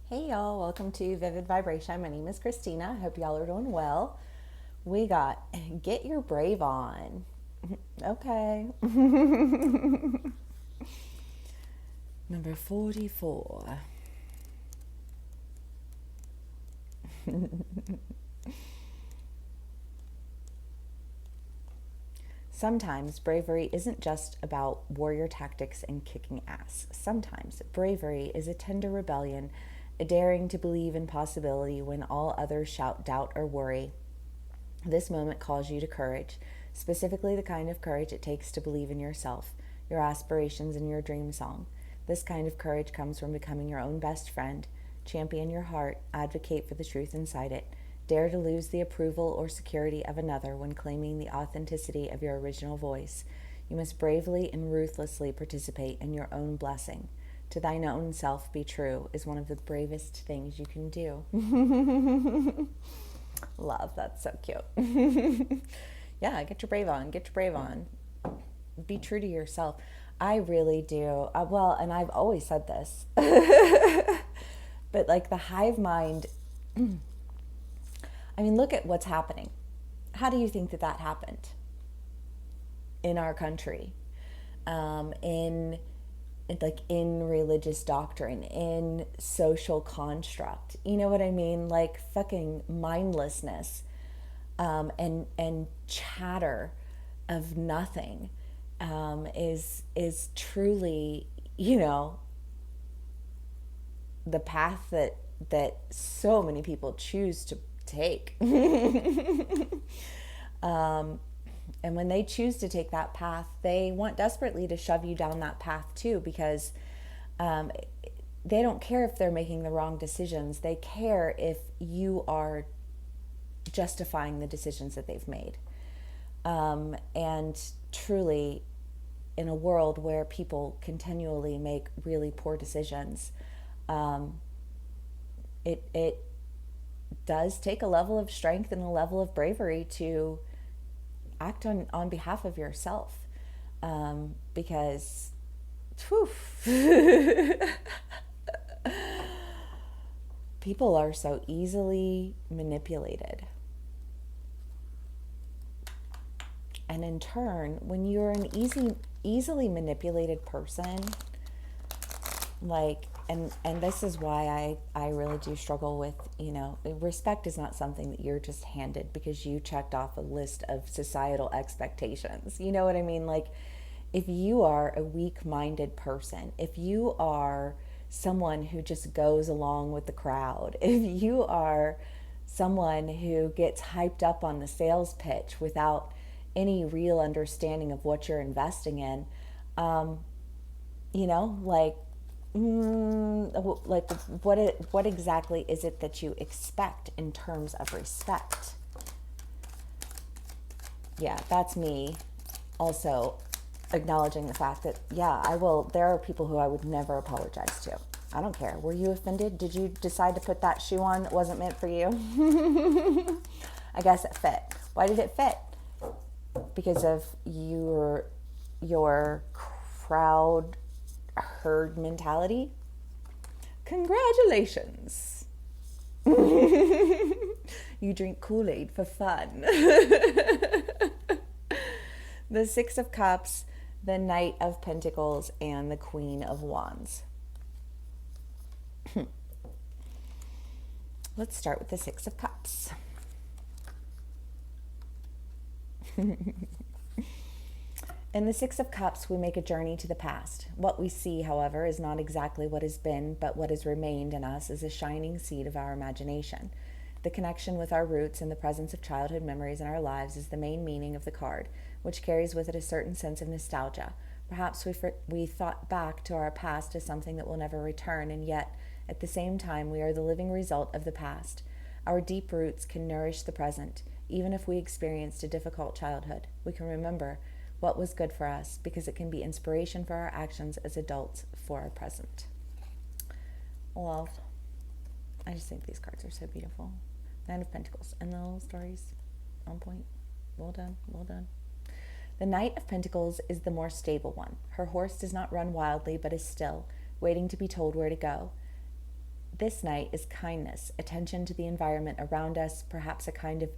Hey y'all, welcome to Vivid Vibration. My name is Christina. I hope y'all are doing well. We got Get Your Brave On. Okay. Number 44. Sometimes bravery isn't just about warrior tactics and kicking ass. Sometimes bravery is a tender rebellion, a daring to believe in possibility when all others shout doubt or worry. This moment calls you to courage, specifically the kind of courage it takes to believe in yourself, your aspirations, and your dream song. This kind of courage comes from becoming your own best friend, champion your heart, advocate for the truth inside it, dare to lose the approval or security of another when claiming the authenticity of your original voice. You must bravely and ruthlessly participate in your own blessing. To thine own self be true is one of the bravest things you can do. Love, that's so cute. Yeah, get your brave on, get your brave on. Be true to yourself. I really do. Well, and I've always said this, but like the hive mind, I mean, look at what's happening. How do you think that that happened in our country? In like in religious doctrine, in social construct. You know what I mean? Like fucking mindlessness, and chatter of nothing, is truly, the path that so many people choose to take. And when they choose to take that path, they want desperately to shove you down that path too, because um, they don't care if they're making the wrong decisions. They care if you are justifying the decisions that they've made. And truly, in a world where people continually make really poor decisions, it does take a level of strength and a level of bravery to act on behalf of yourself, because whew, people are so easily manipulated. And in turn, when you're an easily manipulated person, like, and this is why I really do struggle with, respect is not something that you're just handed because you checked off a list of societal expectations. You know what I mean? Like, if you are a weak-minded person, if you are someone who just goes along with the crowd, if you are someone who gets hyped up on the sales pitch without any real understanding of what you're investing in, like, like what exactly is it that you expect in terms of respect? Yeah, that's me also acknowledging the fact that, yeah, there are people who I would never apologize to. I don't care. Were you offended? Did you decide to put that shoe on that wasn't meant for you? I guess it fit. Why did it fit? Because of your crowd herd mentality? Congratulations. You drink Kool-Aid for fun. The Six of Cups, the Knight of Pentacles, and the Queen of Wands. Let's start with the Six of Cups. In the Six of Cups, we make a journey to the past. What we see, however, is not exactly what has been, but what has remained in us is a shining seed of our imagination. The connection with our roots and the presence of childhood memories in our lives is the main meaning of the card, which carries with it a certain sense of nostalgia. Perhaps we thought back to our past as something that will never return, and yet, at the same time, we are the living result of the past. Our deep roots can nourish the present. Even if we experienced a difficult childhood, we can remember what was good for us, because it can be inspiration for our actions as adults for our present. Love. I just think these cards are so beautiful. Nine of Pentacles. And the little stories on point. Well done, well done. The Knight of Pentacles is the more stable one. Her horse does not run wildly, but is still, waiting to be told where to go. this night is kindness, attention to the environment around us, perhaps a kind of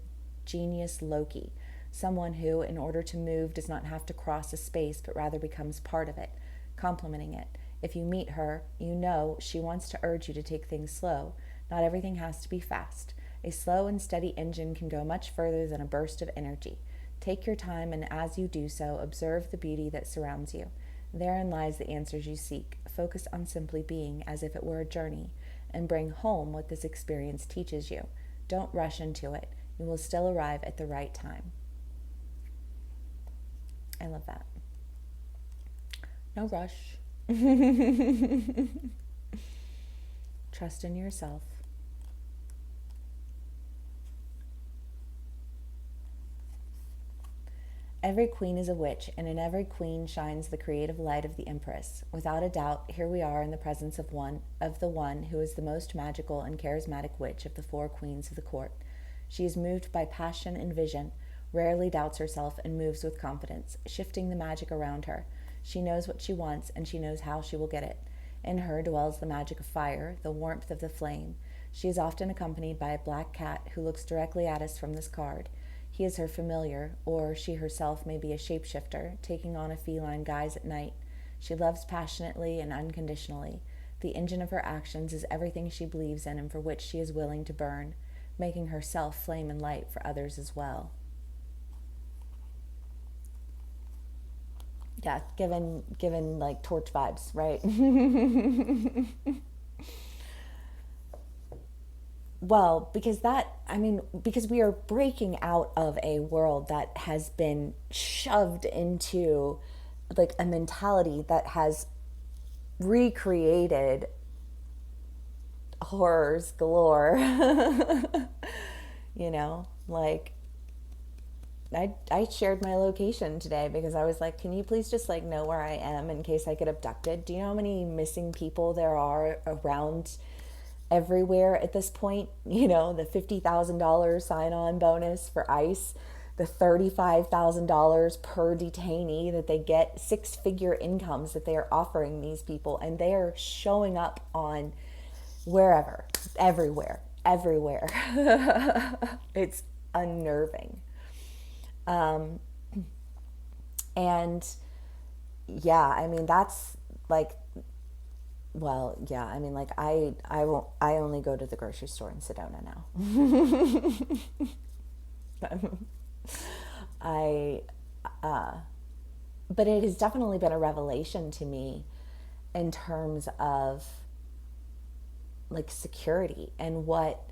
genius Loki, someone who, in order to move, does not have to cross a space, but rather becomes part of it, complementing it. If you meet her, you know she wants to urge you to take things slow. Not everything has to be fast. A slow and steady engine can go much further than a burst of energy. Take your time, and as you do so, observe the beauty that surrounds you. Therein lies the answers you seek. Focus on simply being, as if it were a journey, and bring home what this experience teaches you. Don't rush into it. You will still arrive at the right time. I love that. No rush. Trust in yourself. Every queen is a witch, and in every queen shines the creative light of the Empress. Without a doubt, here we are in the presence of the one who is the most magical and charismatic witch of the 4 queens of the court. She is moved by passion and vision, rarely doubts herself, and moves with confidence, shifting the magic around her. She knows what she wants, and she knows how she will get it. In her dwells the magic of fire, the warmth of the flame. She is often accompanied by a black cat who looks directly at us from this card. He is her familiar, or she herself may be a shapeshifter, taking on a feline guise at night. She loves passionately and unconditionally. The engine of her actions is everything she believes in and for which she is willing to burn, making herself flame and light for others as well. Yeah, given like torch vibes, right? Well, because we are breaking out of a world that has been shoved into like a mentality that has recreated horrors galore. Like I shared my location today because I was like, can you please just like know where I am in case I get abducted? Do you know how many missing people there are around everywhere at this point? The $50,000 sign-on bonus for ICE, the $35,000 per detainee that they get, 6-figure incomes that they are offering these people, and they are showing up on wherever, everywhere. It's unnerving. And yeah, that's like, well, yeah, like I only go to the grocery store in Sedona now. But it has definitely been a revelation to me in terms of like security and what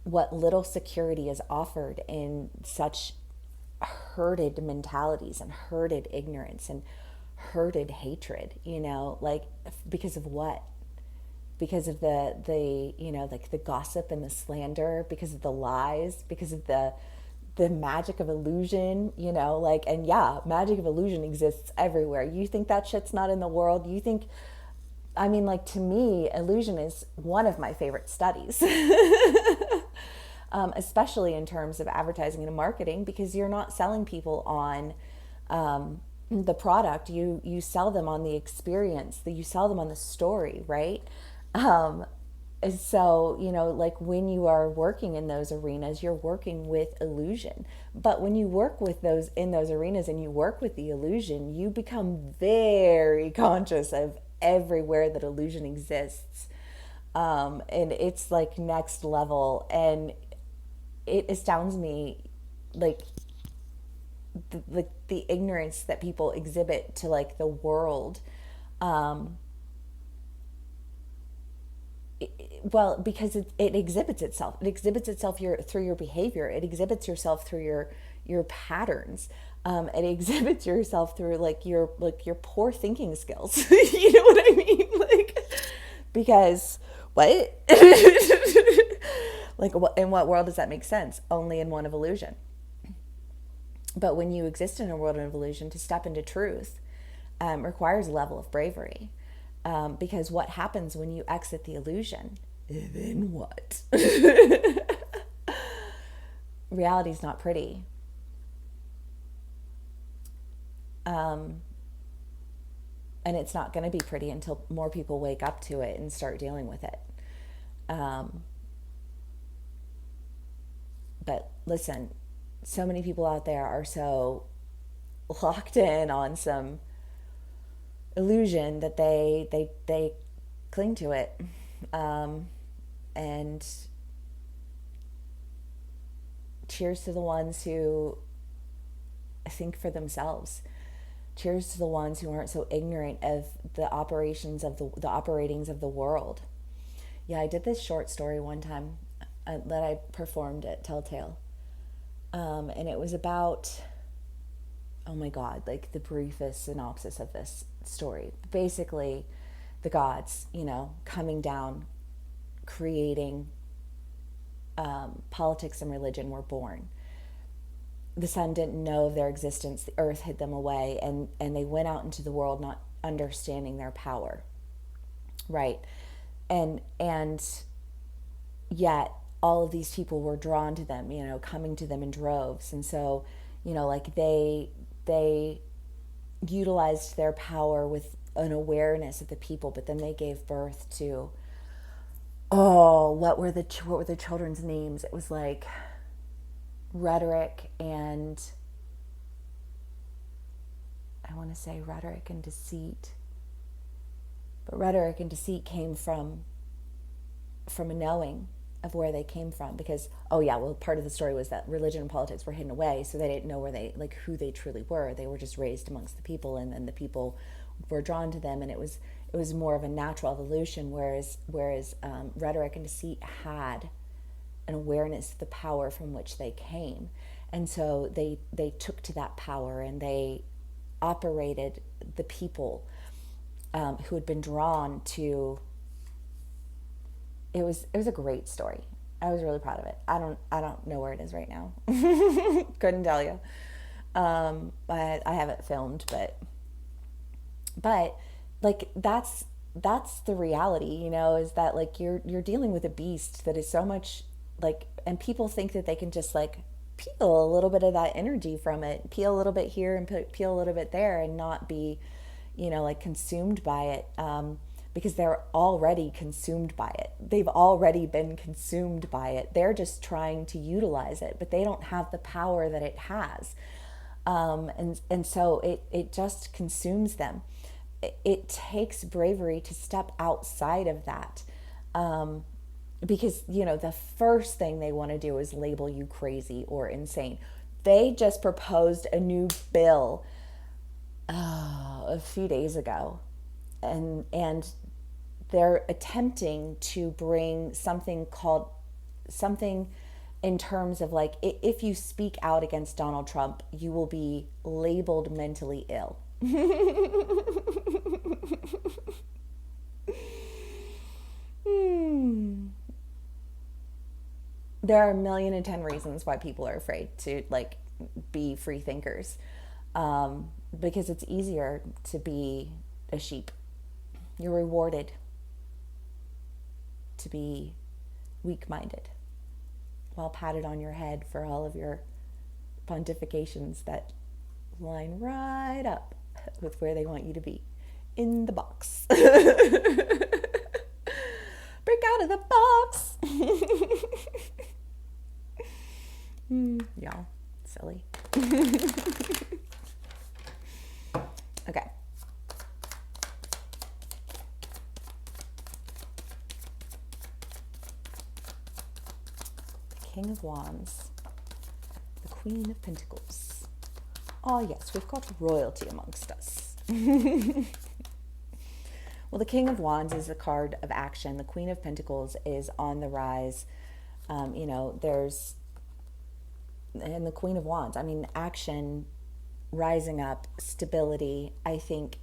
little security is offered in such herded mentalities and herded ignorance and herded hatred, like because of what? Because of the like the gossip and the slander, because of the lies, because of the magic of illusion, and yeah, magic of illusion exists everywhere. You think that shit's not in the world? You think, like, to me, illusion is one of my favorite studies. Especially in terms of advertising and marketing, because you're not selling people on the product, you sell them on the experience, you sell them on the story, right? So, like when you are working in those arenas, you're working with illusion. But when you work with those in those arenas and you work with the illusion, you become very conscious of everywhere that illusion exists. And it's like next level. And it astounds me, like the ignorance that people exhibit to like the world. Well, because it exhibits itself. It exhibits itself through your behavior. It exhibits yourself through your patterns. It exhibits yourself through like your poor thinking skills. You know what I mean? Like, because what? Like, in what world does that make sense? Only in one of illusion. But when you exist in a world of illusion, to step into truth requires a level of bravery. Because what happens when you exit the illusion? Then what? Reality's not pretty. And it's not going to be pretty until more people wake up to it and start dealing with it. Um, but listen, so many people out there are so locked in on some illusion that they cling to it. Um, and cheers to the ones who think for themselves. Cheers to the ones who aren't so ignorant of the operations of the operatings of the world. Yeah, I did this short story one time that I performed at Telltale. And it was about, oh my God, like the briefest synopsis of this story. Basically, the gods, coming down, creating politics and religion were born. The sun didn't know of their existence. The earth hid them away, and they went out into the world not understanding their power. Right. And yet all of these people were drawn to them, coming to them in droves. And so, like they utilized their power with an awareness of the people, but then they gave birth to, oh, what were the children's names? It was like Rhetoric and, I want to say Rhetoric and Deceit. But Rhetoric and Deceit came from a knowing of where they came from, because part of the story was that religion and politics were hidden away, so they didn't know who they truly were. They were just raised amongst the people, and then the people were drawn to them, and it was more of a natural evolution, whereas Rhetoric and Deceit had an awareness of the power from which they came, and so they took to that power, and they operated the people who had been drawn to. It was a great story. I was really proud of it. I don't know where it is right now. Couldn't tell you. I have it filmed, but like that's the reality, is that like you're dealing with a beast that is so much like, and people think that they can just like peel a little bit of that energy from it, peel a little bit here and peel a little bit there, and not be, like consumed by it. Because they're already consumed by it. They've already been consumed by it. They're just trying to utilize it, but they don't have the power that it has. And so it just consumes them. It takes bravery to step outside of that. Because, the first thing they want to do is label you crazy or insane. They just proposed a new bill a few days ago. And they're attempting to bring something in terms of like, if you speak out against Donald Trump, you will be labeled mentally ill. There are 1,000,010 reasons why people are afraid to like be free thinkers, because it's easier to be a sheep. You're rewarded to be weak-minded while patted on your head for all of your pontifications that line right up with where they want you to be in the box. Break out of the box. Y'all, silly. Okay. King of Wands, the Queen of Pentacles. Oh yes, we've got royalty amongst us. Well, the King of Wands is a card of action. The Queen of Pentacles is on the rise. And the Queen of Wands, action, rising up, stability. I think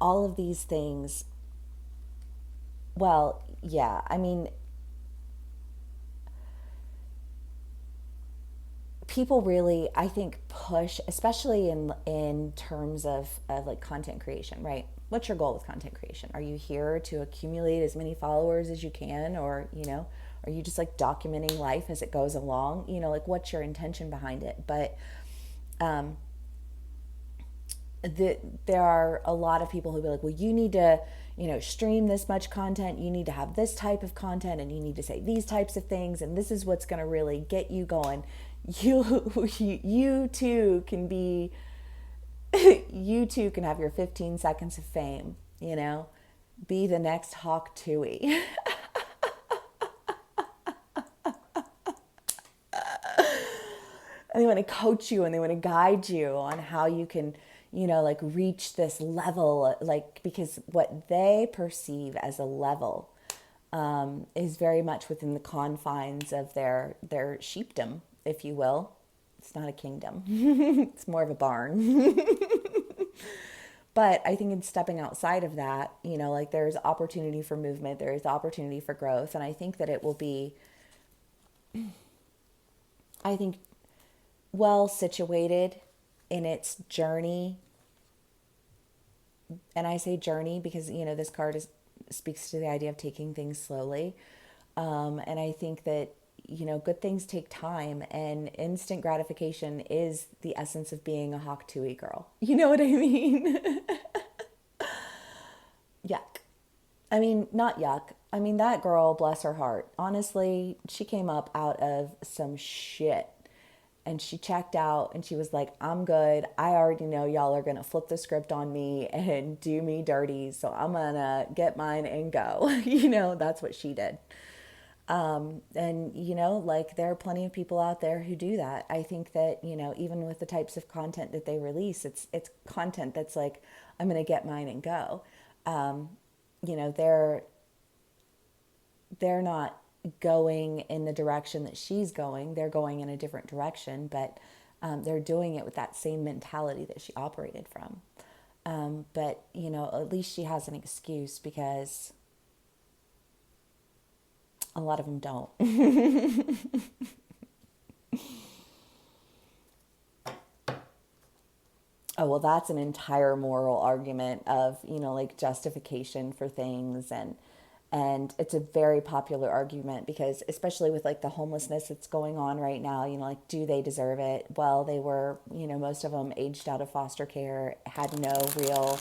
all of these things, well, yeah, people really, I think, push, especially in terms of like content creation, right? What's your goal with content creation? Are you here to accumulate as many followers as you can, or are you just like documenting life as it goes along? Like what's your intention behind it? But there are a lot of people who be like, well, you need to stream this much content, you need to have this type of content, and you need to say these types of things, and this is what's going to really get you going. You too can be, you too can have your 15 seconds of fame, be the next Hawk Tui. And they want to coach you and they want to guide you on how you can, like reach this level, like, because what they perceive as a level is very much within the confines of their sheepdom, if you will. It's not a kingdom. It's more of a barn. But I think in stepping outside of that, like there's opportunity for movement, there is opportunity for growth. And I think that it will be, I think, well situated in its journey. And I say journey because, this card speaks to the idea of taking things slowly. And I think that, good things take time, and instant gratification is the essence of being a Hawk Tui girl. You know what I mean? Yuck. I mean, not yuck. I mean, that girl, bless her heart. Honestly, she came up out of some shit. And she checked out and she was like, I'm good. I already know y'all are going to flip the script on me and do me dirty. So I'm going to get mine and go. That's what she did. And, like there are plenty of people out there who do that. I think that, even with the types of content that they release, it's content that's like, I'm going to get mine and go. They're not going in the direction that she's going. They're going in a different direction, but they're doing it with that same mentality that she operated from. But, at least she has an excuse, because a lot of them don't. Oh, well, that's an entire moral argument of, like justification for things. And it's a very popular argument because, especially with like the homelessness that's going on right now, like, do they deserve it? Well, they were, most of them aged out of foster care, had no real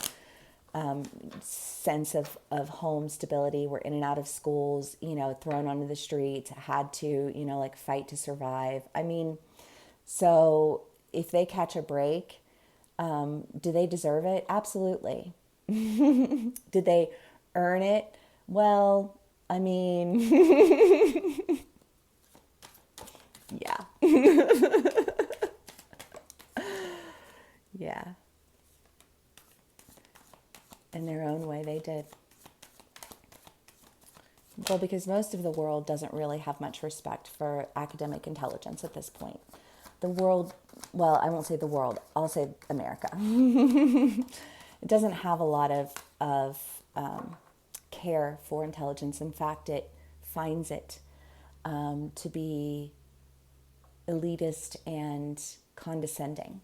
sense of home stability, were in and out of schools, thrown onto the streets, had to, like fight to survive. I mean, so if they catch a break, do they deserve it? Absolutely. Did they earn it? Well, I mean, yeah. Yeah. In their own way, they did. Well, because most of the world doesn't really have much respect for academic intelligence at this point. The world, well, I won't say the world, I'll say America. It doesn't have a lot of care for intelligence. In fact, it finds it to be elitist and condescending.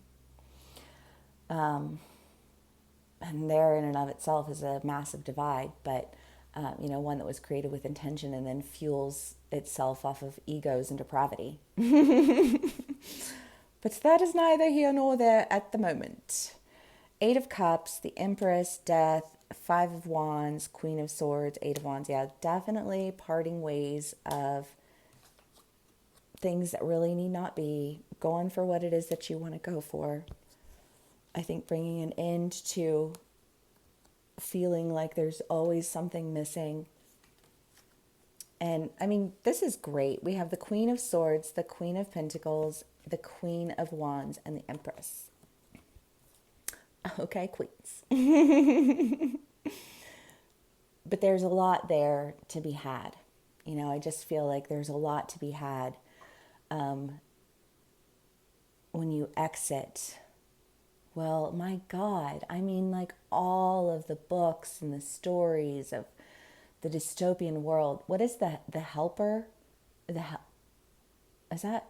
And there in and of itself is a massive divide, but one that was created with intention and then fuels itself off of egos and depravity. But that is neither here nor there at the moment. 8 of Cups, the Empress, Death, 5 of Wands, Queen of Swords, 8 of Wands. Yeah, definitely parting ways of things that really need not be, going for what it is that you want to go for. I think bringing an end to feeling like there's always something missing. And I mean, this is great. We have the Queen of Swords, the Queen of Pentacles, the Queen of Wands, and the Empress. Okay, queens. But there's a lot there to be had. I just feel like there's a lot to be had when you exit. Well, my God, I mean, like all of the books and the stories of the dystopian world. What is the Helper? Is that?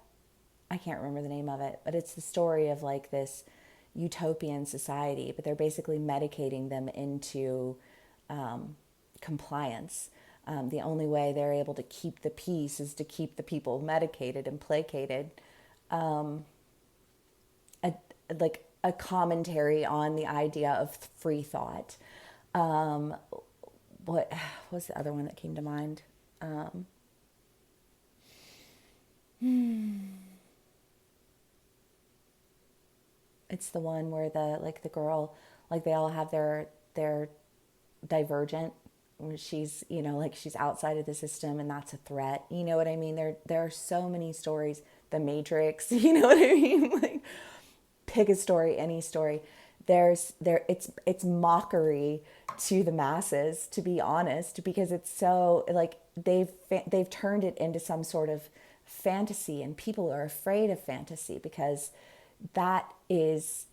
I can't remember the name of it, but it's the story of like this utopian society, but they're basically medicating them into compliance. The only way they're able to keep the peace is to keep the people medicated and placated. A commentary on the idea of free thought. what was the other one that came to mind? It's the one where the girl, like they all have their divergent. She's, like she's outside of the system and that's a threat. You know what I mean? There are so many stories. The Matrix, you know what I mean? Like, pick a story, any story. It's mockery to the masses, to be honest, because it's so like they've turned it into some sort of fantasy, and people are afraid of fantasy because that is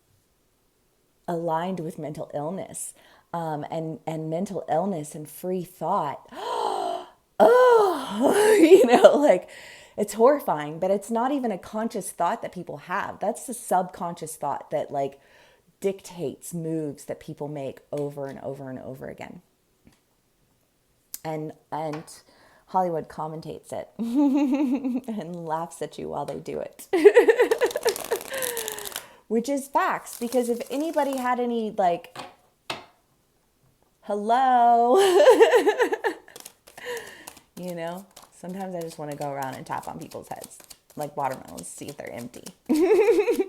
aligned with mental illness, and mental illness and free thought. Oh, like it's horrifying, but it's not even a conscious thought that people have. That's the subconscious thought that like dictates moves that people make over and over and over again. And Hollywood commentates it and laughs at you while they do it. Which is facts, because if anybody had any like, hello, sometimes I just want to go around and tap on people's heads like watermelons, see if they're empty. I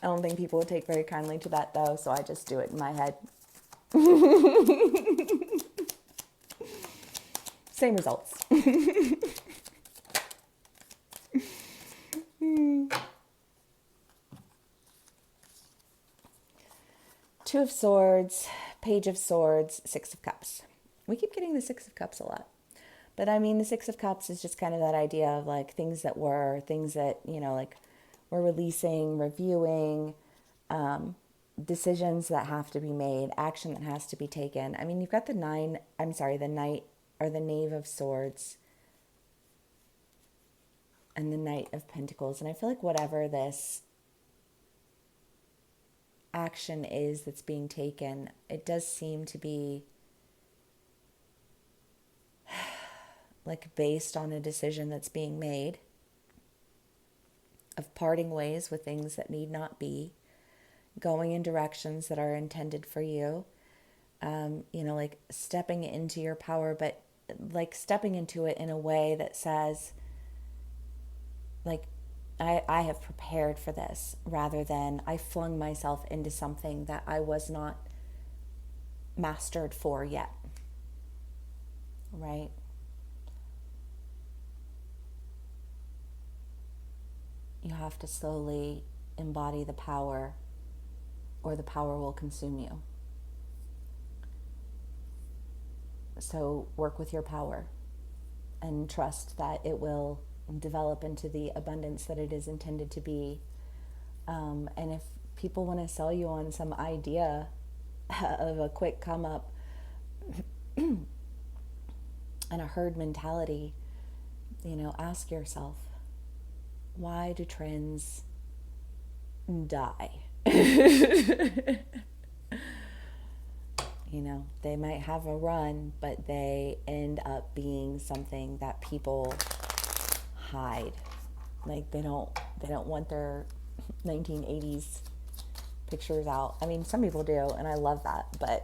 don't think people would take very kindly to that though, so I just do it in my head. Same results. Two of Swords, Page of Swords, Six of Cups. We keep getting the Six of Cups a lot. But I mean, the Six of Cups is just kind of that idea of like things that were, things that, like we're releasing, reviewing, decisions that have to be made, action that has to be taken. I mean, you've got the Knight or the Knave of Swords and the Knight of Pentacles. And I feel like whatever this action is that's being taken, it does seem to be like based on a decision that's being made of parting ways with things that need not be, going in directions that are intended for you, like stepping into your power, but like stepping into it in a way that says like, I have prepared for this, rather than I flung myself into something that I was not mastered for yet. Right? You have to slowly embody the power, or the power will consume you. So work with your power and trust that it will develop into the abundance that it is intended to be. And if people want to sell you on some idea of a quick come up and a herd mentality, ask yourself, why do trends die? They might have a run, but they end up being something that people hide. Like they don't want their 1980s pictures out. I mean, some people do, and I love that, but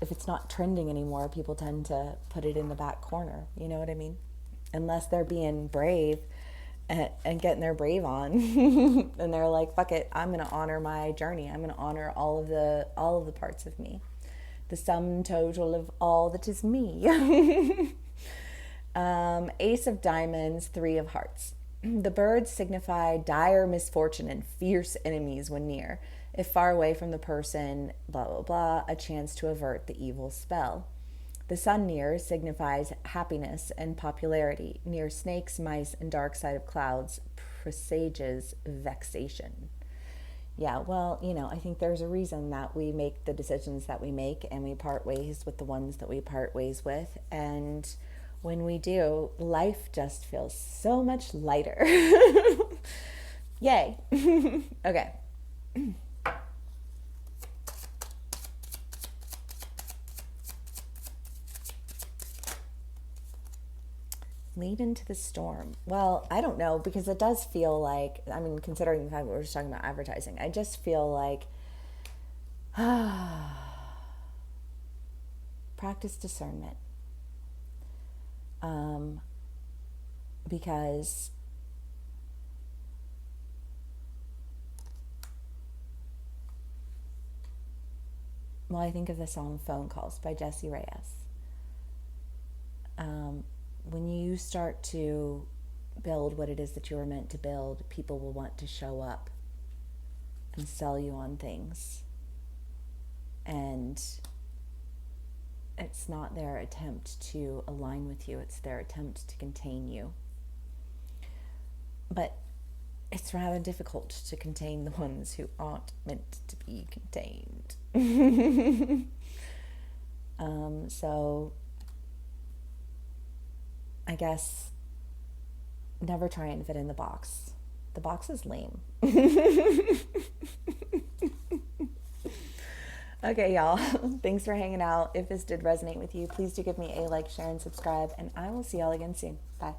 if it's not trending anymore, people tend to put it in the back corner. You know what I mean? Unless they're being brave and getting their brave on and they're like, fuck it, I'm going to honor my journey. I'm going to honor all of the parts of me, the sum total of all that is me. Ace of Diamonds, Three of Hearts. The birds signify dire misfortune and fierce enemies when near. If far away from the person, blah, blah, blah, a chance to avert the evil spell. The sun near signifies happiness and popularity. Near snakes, mice, and dark side of clouds presages vexation. Yeah, well, I think there's a reason that we make the decisions that we make, and we part ways with the ones that we part ways with. And when we do, life just feels so much lighter. Yay. Okay. Lead into the storm. Well, I don't know, because it does feel like, considering the fact that we're just talking about advertising, I just feel like practice discernment. Because I think of the song Phone Calls by Jessie Reyes. When you start to build what it is that you were meant to build, people will want to show up and sell you on things. And it's not their attempt to align with you, it's their attempt to contain you. But it's rather difficult to contain the ones who aren't meant to be contained. So I guess never try and fit in the box. The box is lame. Okay, y'all. Thanks for hanging out. If this did resonate with you, please do give me a like, share, and subscribe, and I will see y'all again soon. Bye.